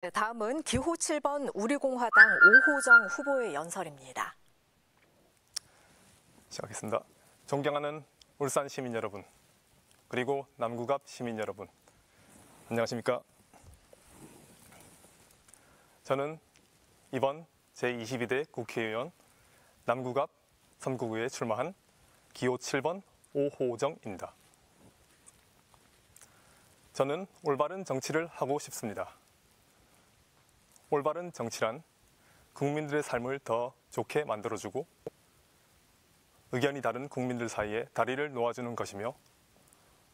네, 다음은 기호 7번 우리공화당 오호정 후보의 연설입니다. 시작하겠습니다. 존경하는 울산 시민 여러분, 그리고 남구갑 시민 여러분, 안녕하십니까? 저는 이번 제22대 국회의원 남구갑 선거구에 출마한 기호 7번 오호정입니다. 저는 올바른 정치를 하고 싶습니다. 올바른 정치란 국민들의 삶을 더 좋게 만들어주고 의견이 다른 국민들 사이에 다리를 놓아주는 것이며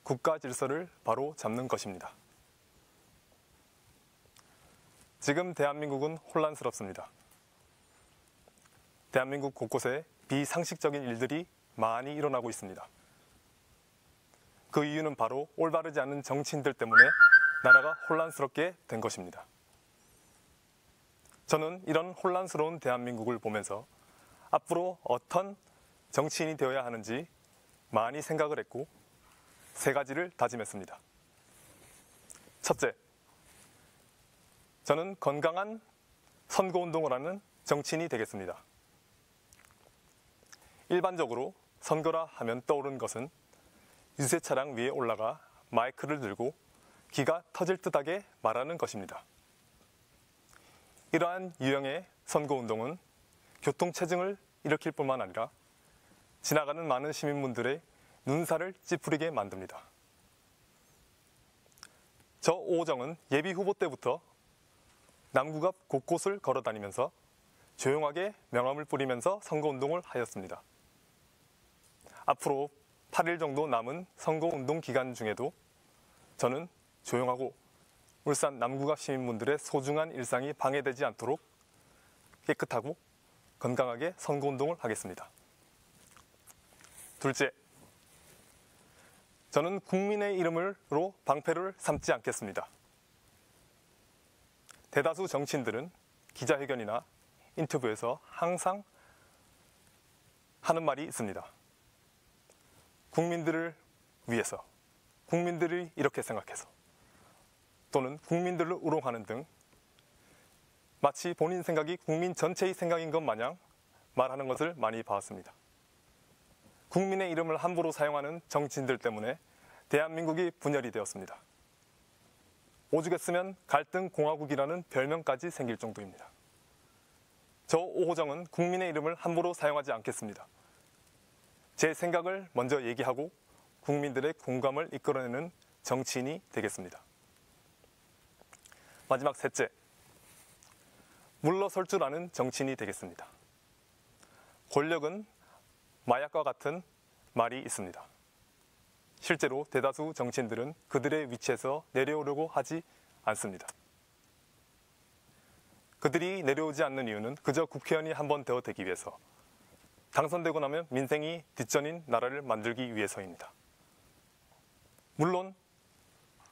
국가 질서를 바로 잡는 것입니다. 지금 대한민국은 혼란스럽습니다. 대한민국 곳곳에 비상식적인 일들이 많이 일어나고 있습니다. 그 이유는 바로 올바르지 않은 정치인들 때문에 나라가 혼란스럽게 된 것입니다. 저는 이런 혼란스러운 대한민국을 보면서 앞으로 어떤 정치인이 되어야 하는지 많이 생각을 했고 세 가지를 다짐했습니다. 첫째, 저는 건강한 선거운동을 하는 정치인이 되겠습니다. 일반적으로 선거라 하면 떠오르는 것은 유세 차량 위에 올라가 마이크를 들고 기가 터질 듯하게 말하는 것입니다. 이러한 유형의 선거운동은 교통체증을 일으킬 뿐만 아니라 지나가는 많은 시민분들의 눈살을 찌푸리게 만듭니다. 저 오호정은 예비후보 때부터 남구갑 곳곳을 걸어다니면서 조용하게 명함을 뿌리면서 선거운동을 하였습니다. 앞으로 8일 정도 남은 선거운동 기간 중에도 저는 조용하고 울산 남구갑 시민분들의 소중한 일상이 방해되지 않도록 깨끗하고 건강하게 선거운동을 하겠습니다. 둘째, 저는 국민의 이름으로 방패를 삼지 않겠습니다. 대다수 정치인들은 기자회견이나 인터뷰에서 항상 하는 말이 있습니다. 국민들을 위해서, 국민들이 이렇게 생각해서, 또는 국민들을 우롱하는 등 마치 본인 생각이 국민 전체의 생각인 것 마냥 말하는 것을 많이 봐왔습니다. 국민의 이름을 함부로 사용하는 정치인들 때문에 대한민국이 분열이 되었습니다. 오죽했으면 갈등 공화국이라는 별명까지 생길 정도입니다. 저 오호정은 국민의 이름을 함부로 사용하지 않겠습니다. 제 생각을 먼저 얘기하고 국민들의 공감을 이끌어내는 정치인이 되겠습니다. 마지막 셋째, 물러설 줄 아는 정치인이 되겠습니다. 권력은 마약과 같은 말이 있습니다. 실제로 대다수 정치인들은 그들의 위치에서 내려오려고 하지 않습니다. 그들이 내려오지 않는 이유는 그저 국회의원이 한번 되기 위해서, 당선되고 나면 민생이 뒷전인 나라를 만들기 위해서입니다. 물론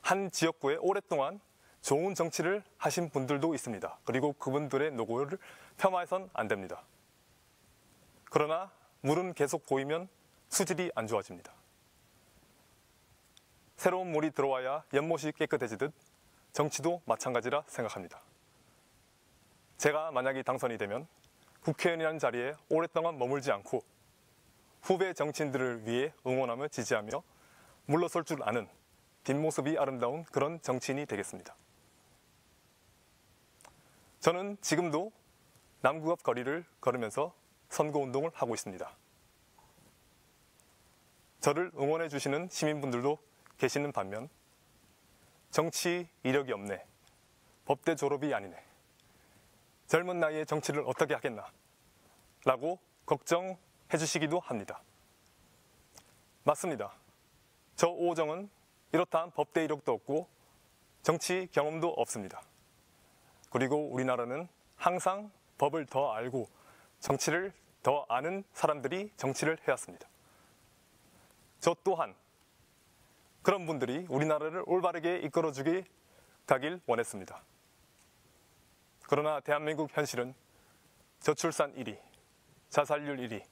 한 지역구에 오랫동안 좋은 정치를 하신 분들도 있습니다. 그리고 그분들의 노고를 폄하해서는 안 됩니다. 그러나 물은 계속 고이면 수질이 안 좋아집니다. 새로운 물이 들어와야 연못이 깨끗해지듯 정치도 마찬가지라 생각합니다. 제가 만약에 당선이 되면 국회의원이라는 자리에 오랫동안 머물지 않고 후배 정치인들을 위해 응원하며 지지하며 물러설 줄 아는 뒷모습이 아름다운 그런 정치인이 되겠습니다. 저는 지금도 남구갑 거리를 걸으면서 선거운동을 하고 있습니다. 저를 응원해 주시는 시민분들도 계시는 반면 정치 이력이 없네, 법대 졸업이 아니네, 젊은 나이에 정치를 어떻게 하겠나 라고 걱정해 주시기도 합니다. 맞습니다. 저 오호정은 이렇다한 법대 이력도 없고 정치 경험도 없습니다. 그리고 우리나라는 항상 법을 더 알고 정치를 더 아는 사람들이 정치를 해왔습니다. 저 또한 그런 분들이 우리나라를 올바르게 이끌어주기 가길 원했습니다. 그러나 대한민국 현실은 저출산 1위, 자살률 1위,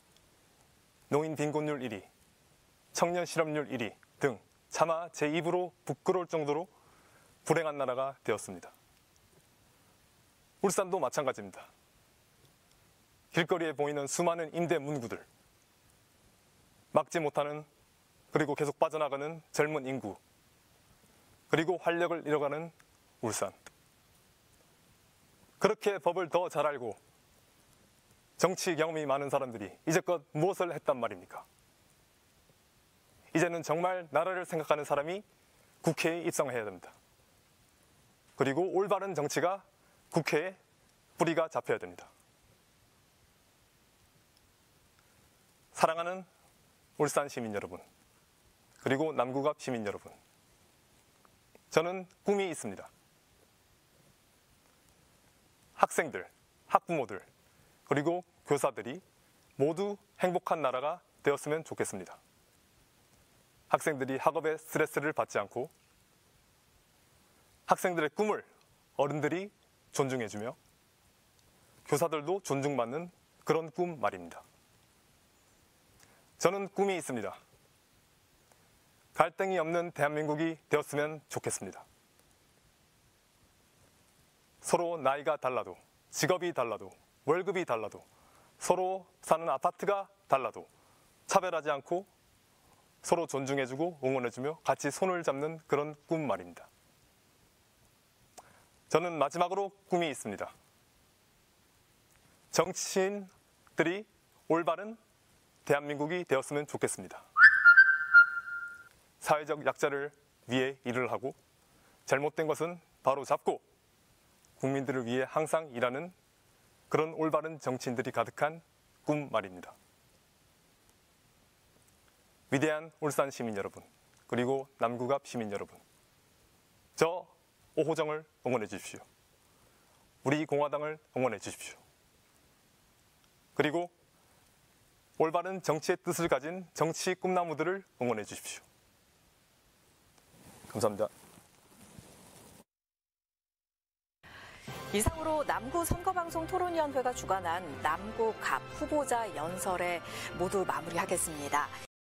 노인 빈곤율 1위, 청년 실업률 1위 등 차마 제 입으로 부끄러울 정도로 불행한 나라가 되었습니다. 울산도 마찬가지입니다. 길거리에 보이는 수많은 임대 문구들, 막지 못하는 그리고 계속 빠져나가는 젊은 인구, 그리고 활력을 잃어가는 울산. 그렇게 법을 더 잘 알고 정치 경험이 많은 사람들이 이제껏 무엇을 했단 말입니까? 이제는 정말 나라를 생각하는 사람이 국회에 입성해야 됩니다. 그리고 올바른 정치가 국회에 뿌리가 잡혀야 됩니다. 사랑하는 울산 시민 여러분, 그리고 남구갑 시민 여러분, 저는 꿈이 있습니다. 학생들, 학부모들, 그리고 교사들이 모두 행복한 나라가 되었으면 좋겠습니다. 학생들이 학업에 스트레스를 받지 않고 학생들의 꿈을 어른들이 존중해주며 교사들도 존중받는 그런 꿈 말입니다. 저는 꿈이 있습니다. 갈등이 없는 대한민국이 되었으면 좋겠습니다. 서로 나이가 달라도, 직업이 달라도, 월급이 달라도, 서로 사는 아파트가 달라도 차별하지 않고 서로 존중해주고 응원해주며 같이 손을 잡는 그런 꿈 말입니다. 저는 마지막으로 꿈이 있습니다. 정치인들이 올바른 대한민국이 되었으면 좋겠습니다. 사회적 약자를 위해 일을 하고 잘못된 것은 바로 잡고 국민들을 위해 항상 일하는 그런 올바른 정치인들이 가득한 꿈 말입니다. 위대한 울산 시민 여러분, 그리고 남구갑 시민 여러분, 저 오호정을 응원해 주십시오. 우리 공화당을 응원해 주십시오. 그리고 올바른 정치의 뜻을 가진 정치 꿈나무들을 응원해 주십시오. 감사합니다. 이상으로 남구 선거방송 토론위원회가 주관한 남구 갑 후보자 연설에 모두 마무리하겠습니다.